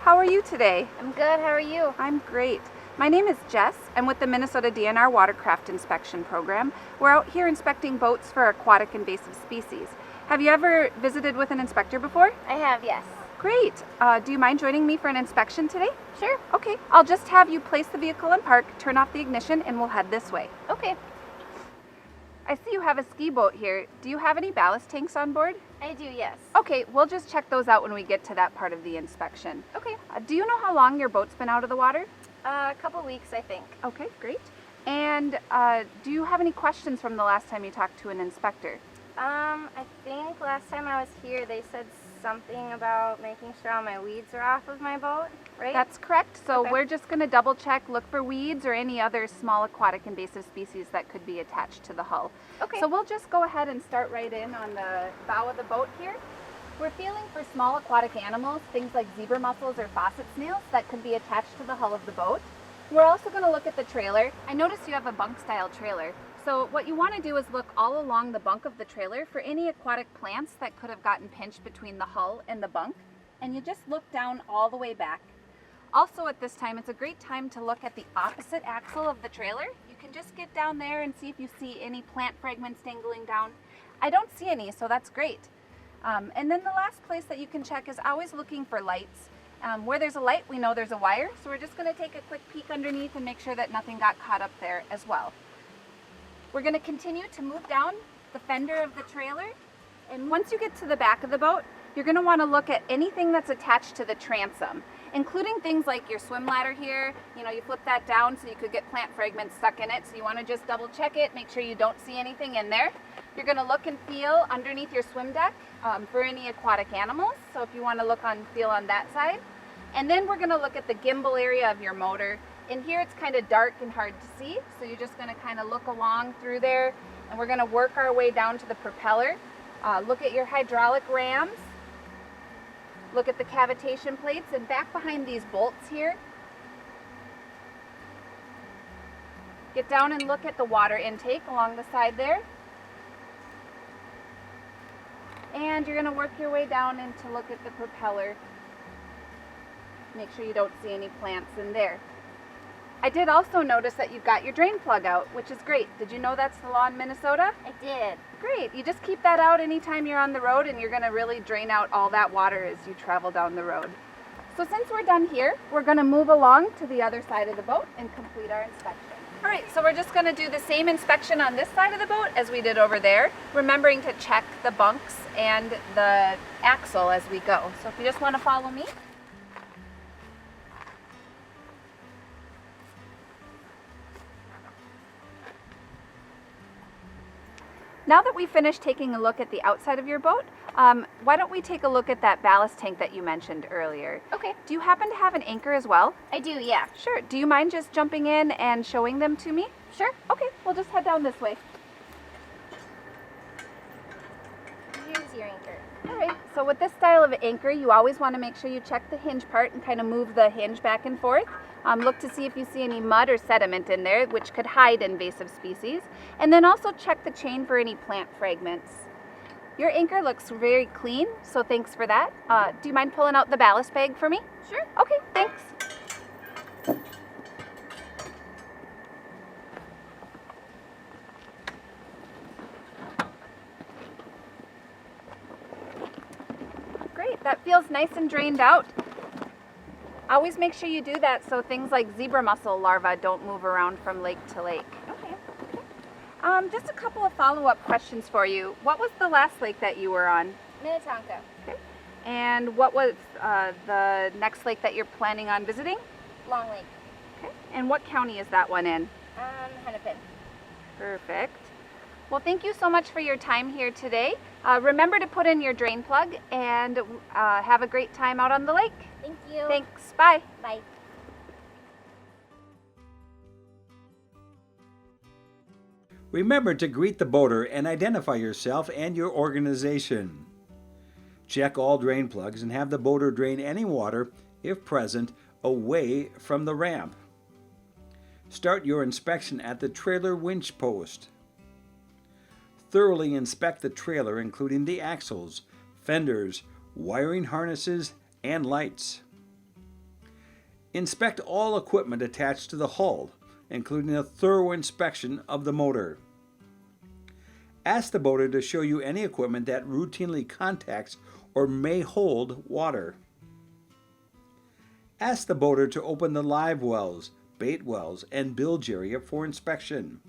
How are you today? I'm good, how are you? I'm great. My name is Jess. I'm with the Minnesota DNR Watercraft Inspection Program. We're out here inspecting boats for aquatic invasive species. Have you ever visited with an inspector before? I have, yes. Great. Do you mind joining me for an inspection today? Sure. Okay, I'll just have you place the vehicle in park, turn off the ignition, and we'll head this way. Okay. I see you have a ski boat here. Do you have any ballast tanks on board? I do, yes. Okay, we'll just check those out when we get to that part of the inspection. Okay. Do you know how long your boat's been out of the water? A couple weeks, I think. Okay, great. And do you have any questions from the last time you talked to an inspector? I think last time I was here they said something about making sure all my weeds are off of my boat, right? That's correct. So Okay. we're just going to double check, look for weeds or any other small aquatic invasive species that could be attached to the hull. Okay. So we'll just go ahead and start right in on the bow of the boat here. We're feeling for small aquatic animals, things like zebra mussels or faucet snails that could be attached to the hull of the boat. We're also going to look at the trailer. I noticed you have a bunk style trailer. So what you want to do is look all along the bunk of the trailer for any aquatic plants that could have gotten pinched between the hull and the bunk. And you just look down all the way back. Also at this time, it's a great time to look at the opposite axle of the trailer. You can just get down there and see if you see any plant fragments dangling down. I don't see any, so that's great. And then the last place that you can check is always looking for lights. Where there's a light, we know there's a wire, so we're just going to take a quick peek underneath and make sure that nothing got caught up there as well. We're going to continue to move down the fender of the trailer, and once you get to the back of the boat, you're going to want to look at anything that's attached to the transom, including things like your swim ladder here. You know, you flip that down so you could get plant fragments stuck in it, so you want to just double check it, make sure you don't see anything in there. You're going to look and feel underneath your swim deck for any aquatic animals, so if you want to look on, feel on that side. And then we're going to look at the gimbal area of your motor. In here it's kind of dark and hard to see, so you're just going to kind of look along through there, and we're going to work our way down to the propeller. Look at your hydraulic rams, look at the cavitation plates, and back behind these bolts here, get down and look at the water intake along the side there. And you're going to work your way down and to look at the propeller. Make sure you don't see any plants in there. I did also notice that you've got your drain plug out, which is great. Did you know that's the law in Minnesota? I did. Great. You just keep that out anytime you're on the road, and you're going to really drain out all that water as you travel down the road. So since we're done here, we're going to move along to the other side of the boat and complete our inspection. All right, so we're just going to do the same inspection on this side of the boat as we did over there, remembering to check the bunks and the axle as we go. So if you just want to follow me. Now that we've finished taking a look at the outside of your boat, why don't we take a look at that ballast tank that you mentioned earlier? Okay. Do you happen to have an anchor as well? I do, yeah. Sure. Do you mind just jumping in and showing them to me? Sure. Okay, we'll just head down this way. Here's your anchor. All right, so with this style of anchor, you always want to make sure you check the hinge part and kind of move the hinge back and forth. Look to see if you see any mud or sediment in there, which could hide invasive species. And then also check the chain for any plant fragments. Your anchor looks very clean, so thanks for that. Do you mind pulling out the ballast bag for me? Sure. Okay, thanks. Great, that feels nice and drained out. Always make sure you do that so things like zebra mussel larvae don't move around from lake to lake. Okay. Just a couple of follow-up questions for you. What was the last lake that you were on? Minnetonka. Okay. And what was the next lake that you're planning on visiting? Long Lake. Okay. And what county is that one in? Hennepin. Perfect. Well, thank you so much for your time here today. Remember to put in your drain plug, and have a great time out on the lake. Thank you. Thanks. Bye. Bye. Remember to greet the boater and identify yourself and your organization. Check all drain plugs and have the boater drain any water, if present, away from the ramp. Start your inspection at the trailer winch post. Thoroughly inspect the trailer, including the axles, fenders, wiring harnesses, and lights. Inspect all equipment attached to the hull, including a thorough inspection of the motor. Ask the boater to show you any equipment that routinely contacts or may hold water. Ask the boater to open the live wells, bait wells, and bilge area for inspection.